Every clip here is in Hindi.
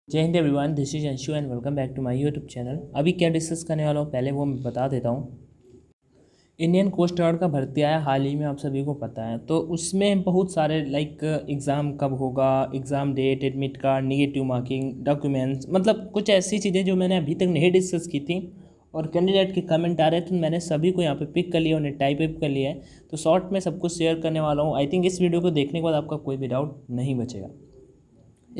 जय हिंद everyone, this is Anshu and welcome back to my YouTube channel. अभी क्या डिस्कस करने वाला हूँ पहले वो मैं बता देता हूँ। इंडियन कोस्ट गार्ड का भर्ती आया हाल ही में, आप सभी को पता है। तो उसमें बहुत सारे एग्ज़ाम कब होगा, exam date, admit card, negative marking, documents, मतलब कुछ ऐसी चीज़ें जो मैंने अभी तक नहीं डिस्कस की थी और कैंडिडेट के कमेंट आ रहे थे, तो मैंने सभी को यहाँ पे पिक कर लिया, उन्हें टाइप कर लिया है। तो शॉर्ट में सब कुछ शेयर करने वाला हूँ। आई थिंक इस वीडियो को देखने के बाद आपका कोई भी डाउट नहीं बचेगा।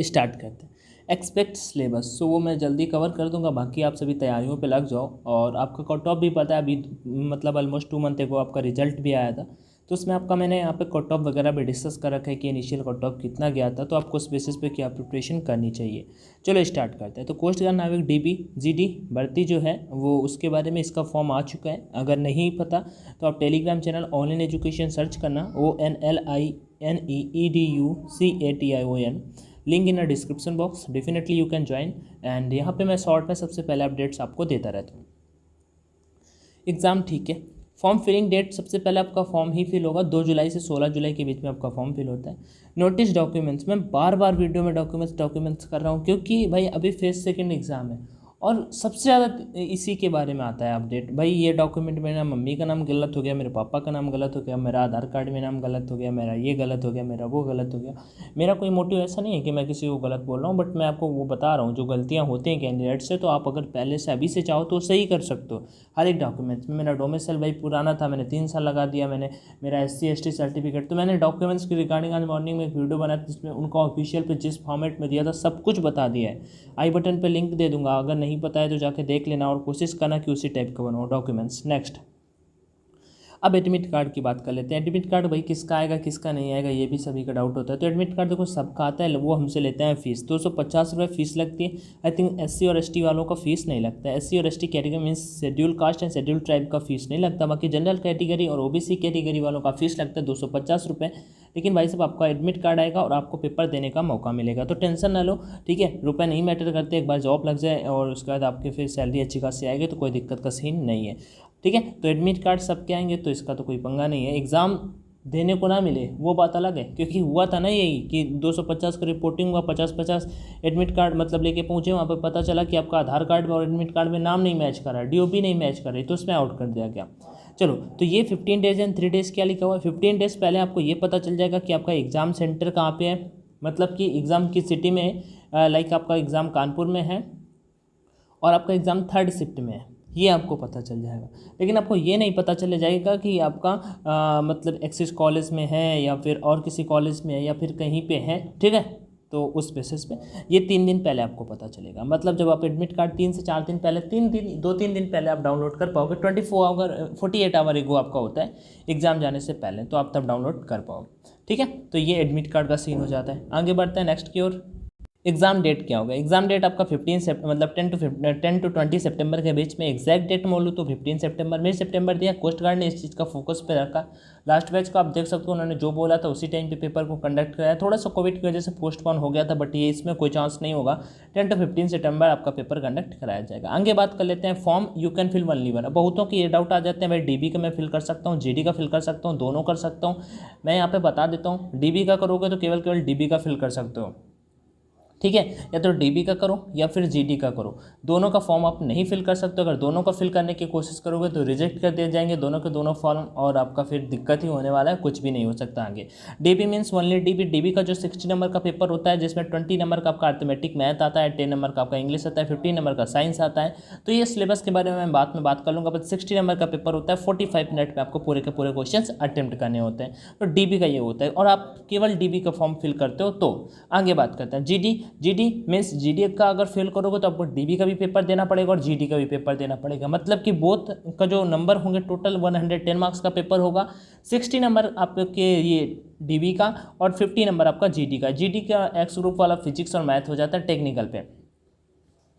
स्टार्ट करते हैं। एक्सपेक्ट सिलेबस, सो वो मैं जल्दी कवर कर दूंगा, बाकी आप सभी तैयारियों पे लग जाओ। और आपका कट ऑफ भी पता है, अभी मतलब ऑलमोस्ट 2 मंथ को आपका रिजल्ट भी आया था, तो उसमें आपका मैंने यहाँ पे कट ऑफ वगैरह भी डिस्कस कर रखा है कि इनिशियल कट ऑफ कितना गया था, तो आपको उस बेसिस पे क्या प्रिपरेशन करनी चाहिए। चलो स्टार्ट करते हैं। तो कोस्ट गार्ड नाविक DB GD भर्ती जो है वो उसके बारे में इसका फॉर्म आ चुका है। अगर नहीं पता तो आप Telegram channel online education search करना, ONLINEEDUCATION, link in a description box, definitely you can join. And यहाँ पे मैं शॉर्ट में सबसे पहले अपडेट्स आपको देता रहता हूँ। एग्ज़ाम ठीक है। फॉर्म फिलिंग डेट, सबसे पहले आपका फॉर्म ही फिल होगा 2 जुलाई से 16 जुलाई के बीच में आपका फॉर्म फिल होता है। नोटिस डॉक्यूमेंट्स, मैं बार बार वीडियो में डॉक्यूमेंट्स कर रहा हूँ क्योंकि भाई अभी फेज सेकंड एग्ज़ाम है और सबसे ज़्यादा इसी के बारे में आता है अपडेट। भाई ये डॉक्यूमेंट में ना मम्मी का नाम गलत हो गया, मेरे पापा का नाम गलत हो गया, मेरा आधार कार्ड में नाम गलत हो गया, मेरा ये गलत हो गया, मेरा वो गलत हो गया। मेरा कोई मोटिव ऐसा नहीं है कि मैं किसी को गलत बोल रहा हूँ, बट मैं आपको वो बता रहा हूँ जो गलतियाँ होती हैं कैंडिडेट से, तो आप अगर पहले से अभी से चाहो तो सही कर सकते हो। हर एक डॉक्यूमेंट्स में मेरा डोमिसाइल भाई पुराना था, मैंने 3 साल लगा दिया। मैंने मेरा SC ST सर्टिफिकेट, तो मैंने डॉक्यूमेंट्स की रिगार्डिंग आज मॉर्निंग में एक वीडियो बनाया था जिसमें उनका ऑफिशियल पे जिस फॉर्मेट में दिया था सब कुछ बता दिया है। आई बटन पे लिंक दे दूंगा, अगर नहीं पता है तो जाके देख लेना और कोशिश करना कि उसी टाइप का बनाओ डॉक्यूमेंट्स। नेक्स्ट, अब एडमिट कार्ड की बात कर लेते हैं। एडमिट कार्ड भाई किसका आएगा किसका नहीं आएगा ये भी सभी का डाउट होता है। तो एडमिट कार्ड देखो सबका आता है, वो हमसे लेते हैं फीस 250 रुपये फीस लगती है। आई थिंक SC और ST वालों का फीस नहीं लगता है। SC और ST category means schedule caste and schedule tribe का फीस नहीं लगता। बाकी जनरल कैटेगरी और OBC कैटेगरी वालों का फीस लगता है 250 रुपये। लेकिन भाई साहब आपका एडमिट कार्ड आएगा और आपको पेपर देने का मौका मिलेगा, तो टेंशन ना लो, ठीक है। रुपये नहीं मैटर करते, एक बार जॉब लग जाए और उसके बाद आपके फिर सैलरी अच्छी खासी आएगी तो कोई दिक्कत का सीन नहीं है, ठीक है। तो एडमिट कार्ड सबके आएंगे, तो इसका तो कोई पंगा नहीं है। एग्ज़ाम देने को ना मिले वो बात अलग है, क्योंकि हुआ था ना यही कि 250 का रिपोर्टिंग हुआ, 50-50 एडमिट कार्ड मतलब लेके पहुंचे, वहाँ पे पता चला कि आपका आधार कार्ड और एडमिट कार्ड में नाम नहीं मैच कर रहा है, DOB नहीं मैच कर रही, तो उसमें आउट कर दिया गया। चलो, तो ये 15 डेज एंड 3 डेज़ क्या लिखा हुआ है। 15 डेज़ पहले आपको ये पता चल जाएगा कि आपका एग्ज़ाम सेंटर कहाँ पे है, मतलब कि एग्ज़ाम किस सिटी में है। आपका एग्ज़ाम कानपुर में है और आपका एग्ज़ाम 3rd शिफ्ट में है, ये आपको पता चल जाएगा। लेकिन आपको ये नहीं पता चल जाएगा कि आपका मतलब एक्सिस कॉलेज में है या फिर और किसी कॉलेज में है या फिर कहीं पे है, ठीक है। तो उस बेसिस पे ये 3 दिन पहले आपको पता चलेगा। मतलब जब आप एडमिट कार्ड 3 से 4 दिन पहले, 2-3 दिन पहले आप डाउनलोड कर पाओगे। 48 आवर एगो आपका होता है एग्ज़ाम जाने से पहले, तो आप तब डाउनलोड कर पाओगे, ठीक है। तो ये एडमिट कार्ड का सीन हो जाता है। आगे बढ़ते हैं नेक्स्ट की ओर। एग्ज़ाम डेट क्या होगा। एग्ज़ाम डेट आपका 15 सेप्टेम्बर, मतलब 10 to 20 सितंबर के बीच में। एग्जैक्ट डेट बोलूँ तो 15 सितंबर, मिड सितंबर दिया। कोस्ट गार्ड ने इस चीज़ का फोकस पे रखा। लास्ट बैच को आप देख सकते हो, उन्होंने जो बोला था उसी टाइम पे पेपर को कंडक्ट कराया। थोड़ा सा कोविड की वजह से पोस्टपोन हो गया था, बट ये इसमें कोई चांस नहीं होगा। 10 to 15 सितंबर आपका पेपर कंडक्ट कराया जाएगा। आगे बात कर लेते हैं form you can fill only one. बहुतों की ये डाउट आ जाते हैं भाई DB का मैं फिल कर सकता हूँ, GD का फिल कर सकता हूँ, दोनों कर सकता हूँ। मैं यहाँ पे बता देता हूँ, DB का करोगे तो केवल DB का फिल कर सकते हो, ठीक है। या तो DB का करो या फिर GD का करो, दोनों का फॉर्म आप नहीं फिल कर सकते। अगर दोनों का फिल करने की कोशिश करोगे तो रिजेक्ट कर दिए जाएंगे दोनों के दोनों फॉर्म, और आपका फिर दिक्कत ही होने वाला है, कुछ भी नहीं हो सकता आगे। DB मीन्स ओनली DB का जो 60 नंबर का पेपर होता है, जिसमें 20 नंबर का आपका अर्थमेटिक मैथ आता है, 10 नंबर का आपका इंग्लिश आता है, 15 नंबर का साइंस आता है। तो ये सिलेबस के बारे में मैं बाद में बात कर लूँगा। बट 60 नंबर का पेपर होता है, 45 मिनट में आपको पूरे के पूरे क्वेश्चन अटेम्प्ट करने होते हैं। तो DB का ये होता है, और आप केवल DB का फॉर्म फिल करते हो। तो आगे बात करते हैं GD मीन्स GD का अगर फेल करोगे तो आपको DB का भी पेपर देना पड़ेगा और GD का भी पेपर देना पड़ेगा। मतलब कि बोथ का जो नंबर होंगे, टोटल 110 मार्क्स का पेपर होगा। 60 नंबर आपके ये DB का और 50 नंबर आपका GD का। GD का एक्स ग्रुप वाला फिजिक्स और मैथ हो जाता है टेक्निकल पे।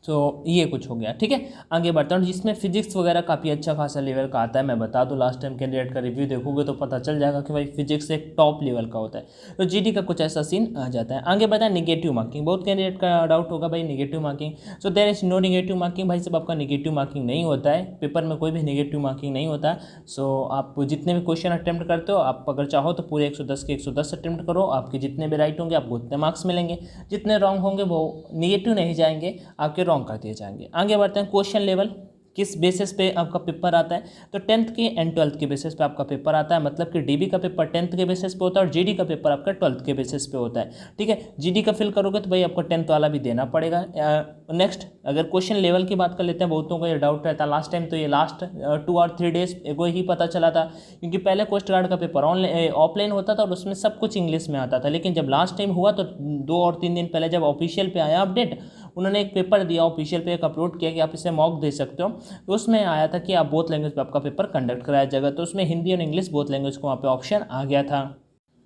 तो ये कुछ हो गया, ठीक है। आगे बढ़ता हूँ, जिसमें फिजिक्स वगैरह काफ़ी अच्छा खासा लेवल का आता है। मैं बता दूँ, लास्ट टाइम कैंडिडेट का रिव्यू देखोगे तो पता चल जाएगा कि भाई फिजिक्स एक टॉप लेवल का होता है। तो जीडी का कुछ ऐसा सीन आ जाता है। आगे बढ़ता है निगेटिव मार्किंग। बहुत कैंडिडेट का डाउट होगा भाई negative marking. So there is no negative marking. भाई सब आपका निगेटिव मार्किंग नहीं होता है, पेपर में कोई भी निगेटिव मार्किंग नहीं होता है। सो आप जितने भी क्वेश्चन अटेम्प्ट करते हो, आप अगर चाहो तो पूरे 110 के 110 अटेम्प्ट करो, आपके जितने भी राइट होंगे आपको उतने मार्क्स मिलेंगे, जितने रॉन्ग होंगे वो निगेटिव नहीं जाएंगे, आपके रॉन्ग कर दिए जाएंगे। आगे बढ़ते हैं, क्वेश्चन लेवल किस बेसिस पे आपका पेपर आता है। तो 10th के एंड 12th के बेसिस पे आपका पेपर आता है। मतलब कि डीबी का पेपर 10th के बेसिस पे होता है और जीडी का पेपर आपका 12th के बेसिस पे होता है, ठीक है। जीडी का फिल करोगे तो भाई आपको 10th वाला भी देना पड़ेगा। नेक्स्ट, अगर क्वेश्चन लेवल की बात कर लेते हैं, बहुतों को ये डाउट रहता है। लास्ट टाइम तो ये लास्ट 2 और 3 डेज को ही पता चला था, क्योंकि पहले कोस्ट गार्ड का पेपर ऑनलाइन ऑफलाइन होता था और उसमें सब कुछ इंग्लिश में आता था। लेकिन जब लास्ट टाइम हुआ तो 2 और 3 दिन पहले जब ऑफिशियल पे आया अपडेट, उन्होंने एक पेपर दिया ऑफिशियल पे, एक अपलोड किया कि आप इसे मॉक दे सकते हो। तो उसमें आया था कि आप बोथ लैंग्वेज पे आपका पेपर कंडक्ट कराया जाएगा। तो उसमें हिंदी और इंग्लिश बोथ लैंग्वेज को वहाँ पे ऑप्शन आ गया था।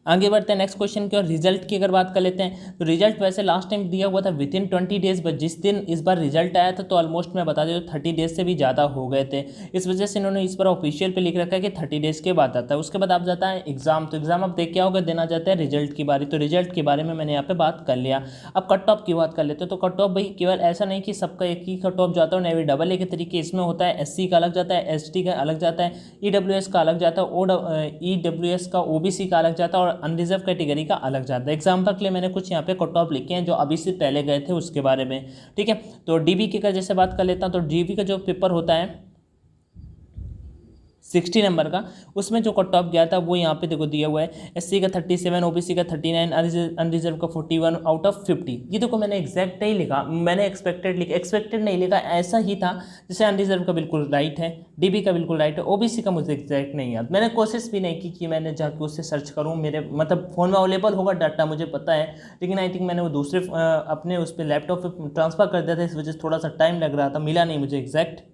आगे बढ़ते हैं नेक्स्ट क्वेश्चन की और रिजल्ट की अगर बात कर लेते हैं, तो रिजल्ट वैसे लास्ट टाइम दिया हुआ था विदिन 20 डेज, बट जिस दिन इस बार रिजल्ट आया था तो ऑलमोस्ट मैं बता दें तो 30 डेज से भी ज़्यादा हो गए थे। इस वजह से इन्होंने इस बार ऑफिशियल पे लिख रखा है कि 30 डेज के बाद आता है। उसके बाद आप जाता है एग्जाम। तो एग्जाम आप देख क्या होगा, देना चाहते हैं रिजल्ट की बारी। तो रिजल्ट के बारे में मैंने यहाँ पे बात कर लिया। अब कट ऑफ की बात कर लेते हैं। तो कट ऑफ भाई केवल ऐसा नहीं कि सबका एक ही कट ऑफ जाता है, नेवी डबल ए के तरीके इसमें होता है। एससी का अलग जाता है, एसटी का अलग जाता है, ईडब्ल्यूएस का अलग जाता है, ईडब्ल्यूएस का ओबीसी का अलग जाता है और अनरिजर्व कैटेगरी का अलग जाता है। एग्जाम्पल के लिए मैंने कुछ यहाँ पे कट ऑफ लिखे हैं जो अभी से पहले गए थे उसके बारे में, ठीक है। तो डीबी के का जैसे बात कर लेता हूँ, तो डीबी का जो पेपर होता है 60 नंबर का, उसमें जो कट ऑफ गया था वो यहाँ पे देखो दिया हुआ है। एससी का 37, ओबीसी का 39, अनरिजर्व का 41 आउट ऑफ 50। ये देखो मैंने एग्जैक्ट नहीं लिखा, मैंने एक्सपेक्टेड नहीं लिखा, ऐसा ही था। जैसे अनरिजर्व का बिल्कुल राइट है, डीबी का बिल्कुल राइट है, ओबीसी का मुझे एग्जैक्ट नहीं याद। मैंने कोशिश भी नहीं की कि मैंने जाकर उससे सर्च करूँ, मेरे मतलब फ़ोन में अवेलेबल होगा डाटा मुझे पता है, लेकिन आई थिंक मैंने वो दूसरे अपने उस पर लैपटॉप पर ट्रांसफ़र कर दिया था, इस वजह से थोड़ा सा टाइम लग रहा था, मिला नहीं मुझे एग्जैक्ट।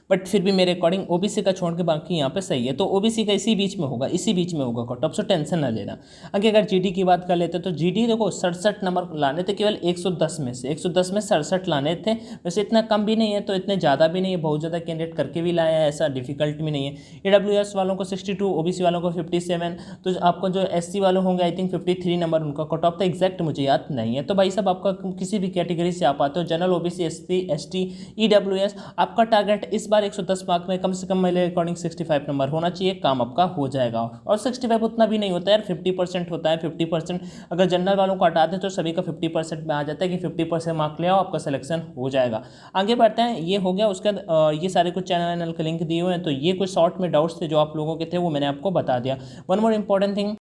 बट फिर भी मेरे अकॉर्डिंग ओबीसी का छोड़ के बाकी यहाँ पे सही है। तो ओबीसी का इसी बीच में होगा, इसी बीच में होगा कट ऑफ, सो टेंशन ना लेना। आगे अगर जीडी की बात कर लेते हैं, तो जीडी देखो 67 नंबर लाने थे केवल 110 में से, 110 में 67 लाने थे। वैसे इतना कम भी नहीं है तो इतने ज़्यादा भी नहीं है, बहुत ज़्यादा कैंडिडेट करके भी लाया है, ऐसा डिफिकल्ट भी नहीं है। ईडब्ल्यूएस वालों को 62, ओबीसी वालों को 57, तो आपको जो एससी वाले होंगे आई थिंक 53 नंबर उनका कट ऑफ था, एग्जैक्ट मुझे याद नहीं है। तो भाई साहब आपका किसी भी कैटेगरी से आप आते हो, general, OBC, SC, ST, EWS, आपका टारगेट इस बार 110 मार्क में कम से कम मेरे अकॉर्डिंग 65 नंबर होना चाहिए, काम आपका हो जाएगा। और 65 उतना भी नहीं होता है यार, 50% होता है। 50% अगर जनरल वालों को हटा दें तो सभी का 50% में आ जाता है कि 50% मार्क ले आओ, आपका सिलेक्शन हो जाएगा। आगे बढ़ते हैं, ये हो गया। उसके बाद ये सारे कुछ चैनल के लिंक दिए हुए हैं। तो ये कुछ शॉर्ट में डाउट्स थे जो आप लोगों के थे, वो मैंने आपको बता दिया। One more important thing,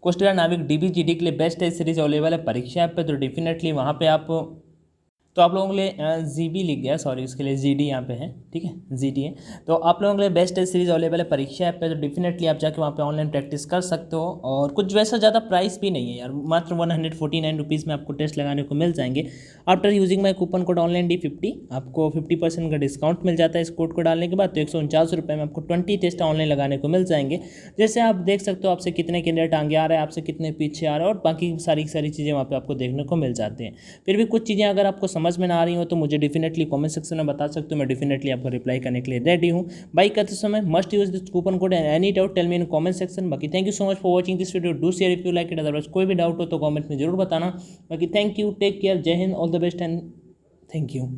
coast guard Navik DB GD के लिए बेस्ट टेस्ट सीरीज अवेलेबल है परीक्षा ऐप पे, तो डेफिनेटली वहाँ पे आप, तो आप लोगों के लिए जीबी लिख गया, सॉरी, उसके लिए जीडी यहाँ पे है, ठीक है, जीडी है। तो आप लोगों के लिए बेस्ट टेस्ट सीरीज अवेलेबल है परीक्षा ऐप पे, तो डेफिनेटली आप जाके वहाँ पे ऑनलाइन प्रैक्टिस कर सकते हो। और कुछ वैसा ज़्यादा प्राइस भी नहीं है यार, मात्र 149 रुपीज़ में आपको टेस्ट लगाने को मिल जाएंगे। After using my coupon code online D50 आपको 50% का डिस्काउंट मिल जाता है इस कोड को डालने के बाद। तो 149 रुपये में आपको 20 टेस्ट ऑनलाइन लगाने को मिल जाएंगे। जैसे आप देख सकते हो आपसे कितने कैंडिडेट आगे आ रहे हैं, आपसे कितने पीछे आ रहे हैं, और बाकी सारी चीज़ें वहाँ पर आपको देखने को मिल जाती हैं। फिर भी कुछ चीज़ें अगर आपको समझ में ना आ रही हो तो मुझे डेफिनेटली कमेंट सेक्शन में बता सकते हो, मैं डेफिनेटली आपको रिप्लाई करने के लिए रेडी हूँ। बाई करते समय must use this coupon code and any doubt tell me in comment section. बाकी thank you so much for watching this video, do share if you like it, otherwise कोई भी डाउट हो तो कमेंट में जरूर बताना। बाकी थैंक यू, टेक केयर, जय Hind, all the best and thank you.